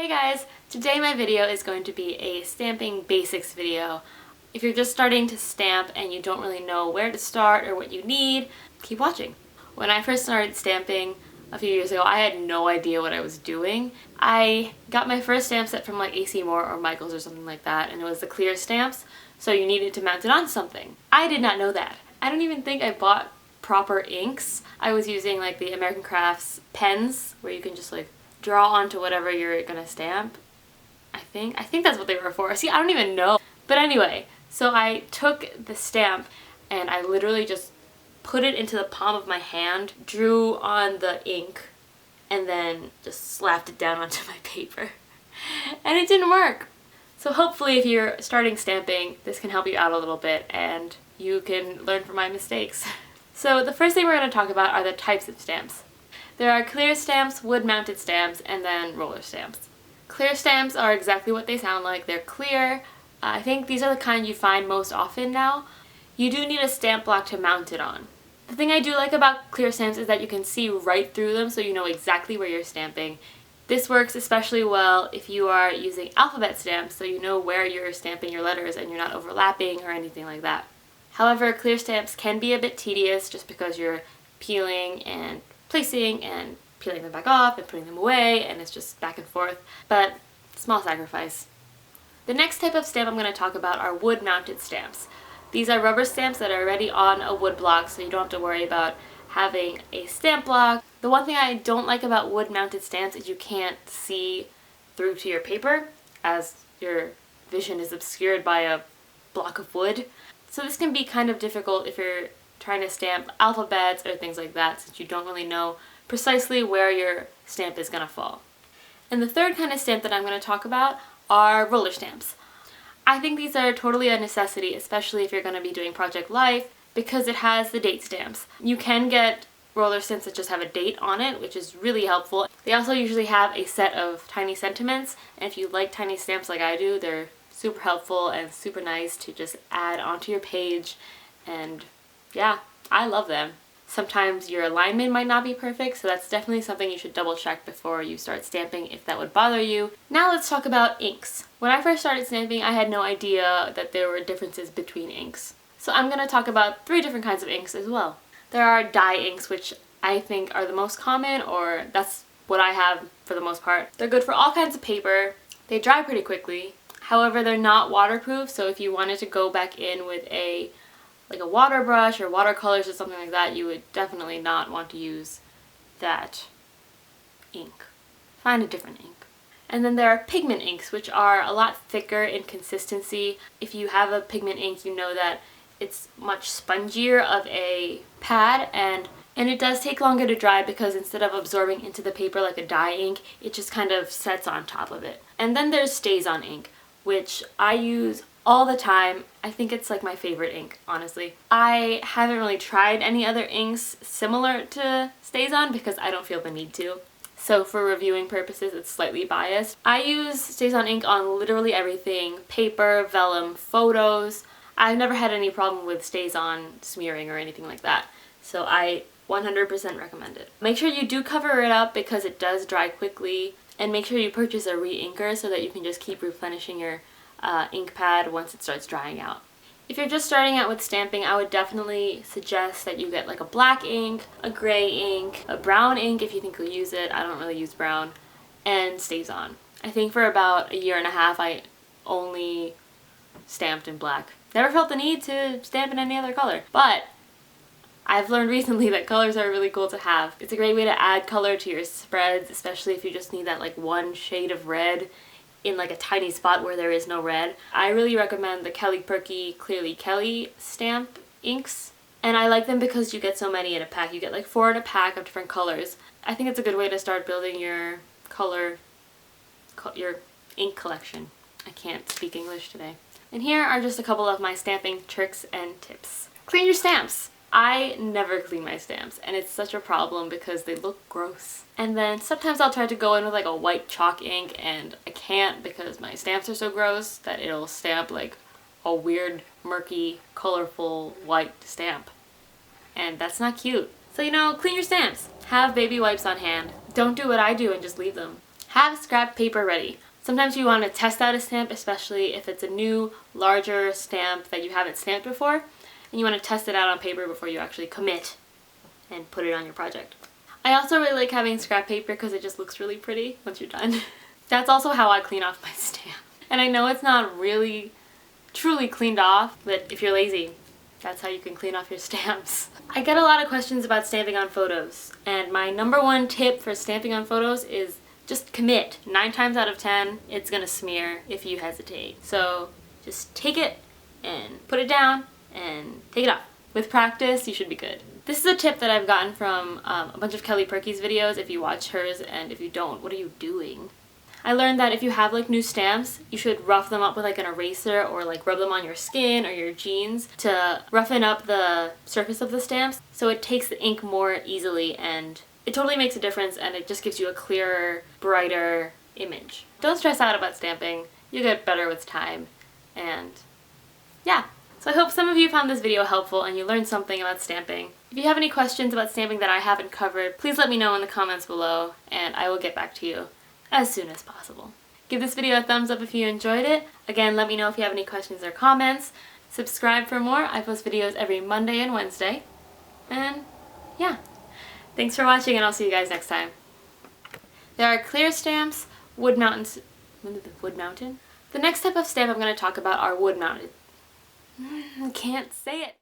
Hey guys! Today my video is going to be a stamping basics video. If you're just starting to stamp and you don't really know where to start or what you need, keep watching. When I first started stamping a few years ago, I had no idea what I was doing. I got my first stamp set from like AC Moore or Michaels or something like that, and it was the clear stamps, so you needed to mount it on something. I did not know that. I don't even think I bought proper inks. I was using like the American Crafts pens where you can just like draw onto whatever you're gonna stamp. I think that's what they were for. See, I don't even know. But anyway, so I took the stamp and I literally just put it into the palm of my hand, drew on the ink, and then just slapped it down onto my paper. And it didn't work. So hopefully if you're starting stamping, this can help you out a little bit and you can learn from my mistakes. So the first thing we're going to talk about are the types of stamps. There are clear stamps, wood-mounted stamps, and then roller stamps. Clear stamps are exactly what they sound like. They're clear. I think these are the kind you find most often now. You do need a stamp block to mount it on. The thing I do like about clear stamps is that you can see right through them, so you know exactly where you're stamping. This works especially well if you are using alphabet stamps, so you know where you're stamping your letters and you're not overlapping or anything like that. However, clear stamps can be a bit tedious just because you're peeling and placing and peeling them back off and putting them away, and it's just back and forth, but small sacrifice. The next type of stamp I'm going to talk about are wood-mounted stamps. These are rubber stamps that are already on a wood block, so you don't have to worry about having a stamp block. The one thing I don't like about wood-mounted stamps is you can't see through to your paper, as your vision is obscured by a block of wood. So this can be kind of difficult if you're trying to stamp alphabets or things like that, since you don't really know precisely where your stamp is going to fall. And the third kind of stamp that I'm going to talk about are roller stamps. I think these are totally a necessity, especially if you're going to be doing Project Life, because it has the date stamps. You can get roller stamps that just have a date on it, which is really helpful. They also usually have a set of tiny sentiments, and if you like tiny stamps like I do, they're super helpful and super nice to just add onto your page, and yeah, I love them. Sometimes your alignment might not be perfect, so that's definitely something you should double check before you start stamping if that would bother you. Now let's talk about inks. When I first started stamping, I had no idea that there were differences between inks. So I'm going to talk about 3 different kinds of inks as well. There are dye inks, which I think are the most common, or that's what I have for the most part. They're good for all kinds of paper. They dry pretty quickly. However, they're not waterproof, so if you wanted to go back in with a water brush or watercolors or something like that, you would definitely not want to use that ink. Find a different ink. And then there are pigment inks, which are a lot thicker in consistency. If you have a pigment ink, you know that it's much spongier of a pad, and it does take longer to dry because instead of absorbing into the paper like a dye ink, it just kind of sets on top of it. And then there's Stazon Ink, which I use all the time. I think it's like my favorite ink, honestly. I haven't really tried any other inks similar to Stazon because I don't feel the need to. So for reviewing purposes, it's slightly biased. I use Stazon ink on literally everything: paper, vellum, photos. I've never had any problem with Stazon smearing or anything like that. So I 100% recommend it. Make sure you do cover it up because it does dry quickly, and make sure you purchase a re-inker so that you can just keep replenishing your ink pad once it starts drying out. If you're just starting out with stamping, I would definitely suggest that you get like a black ink, a gray ink, a brown ink if you think you'll use it. I don't really use brown, and Stazon. I think for about a year and a half I only stamped in black. Never felt the need to stamp in any other color, but I've learned recently that colors are really cool to have. It's a great way to add color to your spreads, especially if you just need that like one shade of red in like a tiny spot where there is no red. I really recommend the Purkey Clearly Kelly stamp inks, and I like them because you get so many in a pack. You get like 4 in a pack of different colors. I think it's a good way to start building your your ink collection. I can't speak English today. And here are just a couple of my stamping tricks and tips. Clean your stamps. I never clean my stamps, and it's such a problem because they look gross. And then sometimes I'll try to go in with like a white chalk ink, and I can't because my stamps are so gross that it'll stamp like a weird, murky, colorful white stamp. And that's not cute. So, you know, clean your stamps. Have baby wipes on hand. Don't do what I do and just leave them. Have scrap paper ready. Sometimes you want to test out a stamp, especially if it's a new, larger stamp that you haven't stamped before, and you want to test it out on paper before you actually commit and put it on your project. I also really like having scrap paper because it just looks really pretty once you're done. That's also how I clean off my stamp. And I know it's not really truly cleaned off, but if you're lazy, that's how you can clean off your stamps. I get a lot of questions about stamping on photos, and my number one tip for stamping on photos is just commit. 9 times out of 10, it's gonna smear if you hesitate. So just take it and put it down and take it off. With practice, you should be good. This is a tip that I've gotten from a bunch of Kelly Purkey's videos. If you watch hers, and if you don't, what are you doing? I learned that if you have like new stamps, you should rough them up with like an eraser or like rub them on your skin or your jeans to roughen up the surface of the stamps so it takes the ink more easily, and it totally makes a difference, and it just gives you a clearer, brighter image. Don't stress out about stamping. You get better with time, and yeah. So I hope some of you found this video helpful and you learned something about stamping. If you have any questions about stamping that I haven't covered, please let me know in the comments below and I will get back to you as soon as possible. Give this video a thumbs up if you enjoyed it. Again, let me know if you have any questions or comments. Subscribe for more. I post videos every Monday and Wednesday. And yeah. Thanks for watching, and I'll see you guys next time. There are clear stamps, wood mountains. Wood mountain? The next type of stamp I'm going to talk about are wood mounted. I can't say it.